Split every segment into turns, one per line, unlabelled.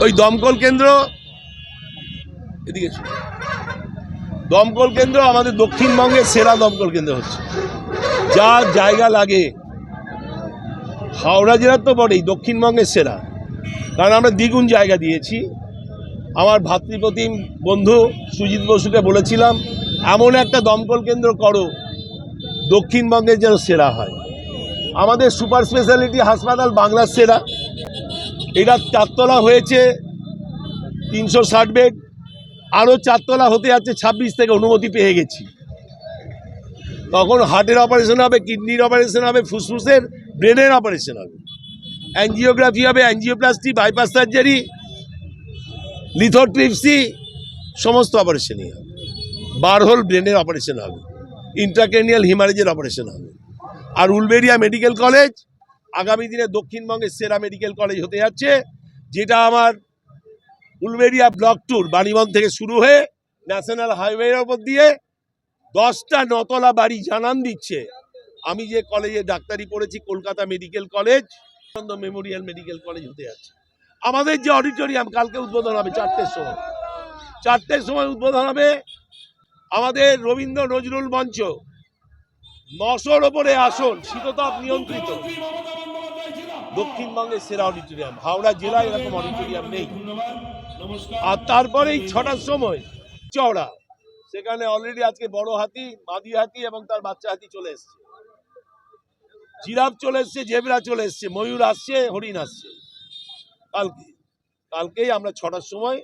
ওই দমকল কেন্দ্র এদিকে দমকল কেন্দ্র আমাদের দক্ষিণবঙ্গের সেরা দমকল কেন্দ্র হচ্ছে। যা জায়গা লাগে হাওড়া জেলার তো বটেই, দক্ষিণবঙ্গের সেরা, কারণ আমরা দ্বিগুণ জায়গা দিয়েছি। আমার ভাতৃপ্রতিম বন্ধু সুজিত বসুকে বলেছিলাম এমন একটা দমকল কেন্দ্র করো দক্ষিণবঙ্গের যেন সেরা হয়। আমাদের সুপার স্পেশালিটি হাসপাতাল বাংলার সেরা, এটা 4 তলা হয়েছে, 360 বেড, আরও 4 তলা হতে যাচ্ছে, 26 থেকে অনুমতি পেয়ে গেছি। তখন হার্টের অপারেশন হবে, কিডনির অপারেশন হবে, ফুসফুসের ব্রেনের অপারেশন হবে, অ্যাঞ্জিওগ্রাফি হবে, অ্যাঞ্জিওপ্লাস্টি, বাইপাস সার্জারি, লিথোট্রিপসি, সমস্ত অপারেশনই হবে। বারহোল ব্রেনের অপারেশন হবে, ইন্ট্রাক্রেনিয়াল হিমারেজের অপারেশন হবে। আর উলবেড়িয়া মেডিকেল কলেজ আগামী দিনে দক্ষিণবঙ্গের সেরা মেডিকেল কলেজ হতে যাচ্ছে, যেটা আমার উলবেড়িয়া ব্লক ট্যুর বাণীবন থেকে শুরু হয়ে ন্যাশনাল হাইওয়ের ওপর দিয়ে 10টা 9তলা বাড়ি জানান দিচ্ছে। আমি যে কলেজে ডাক্তারি পড়েছি, Kolkata medical college, Memorial medical college হতে যাচ্ছে। আমাদের যে অডিটোরিয়াম কালকে উদ্বোধন হবে 4টের সময় উদ্বোধন হবে। আমাদের রবীন্দ্র নজরুল মঞ্চ, 900-র ওপরে আসন, শীততাপ নিয়ন্ত্রিত, দক্ষিণবঙ্গের সেরা অডিটোরিয়াম। হাওড়া জেলায় এরকম অডিটোরিয়াম নেই। আর তারপরেই 6টার সময় চওড়া, সেখানে অলরেডি আজকে বড় হাতি, মাদি হাতি এবং তার বাচ্চা হাতি চলে এসছে, জিরাফ চলে এসছে, জেব্রা চলে এসছে, ময়ূর আসছে, হরিণ আসছে। কালকেই আমরা 6টার সময়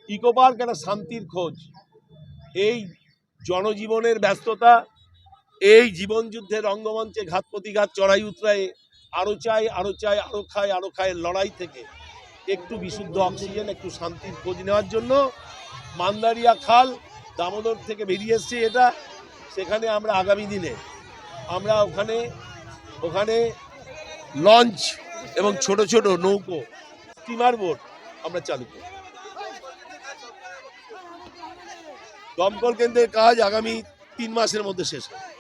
ইকো পার্ক, একটা শান্তির খোঁজ। এই জনজীবনের ব্যস্ততা, এই জীবন যুদ্ধের রঙ্গমঞ্চে ঘাত প্রতিঘাত, চড়াই উতরায় আরো চাই, আরো চাই, আরো খায়, আরো খায় লড়াই থেকে একটু বিশুদ্ধ অক্সিজেন, একটু শান্তির খোঁজ নেওয়ার জন্য মান্দারিয়া খাল দামোদর থেকে বেরিয়ে এসছে এটা। সেখানে আমরা আগামী দিনে আমরা ওখানে লঞ্চ এবং ছোট ছোট নৌকো, স্টিমার বোট আমরা চালু করি। দমকল কেন্দ্রের কাজ আগামী 3 মাসের মধ্যে শেষ হবে।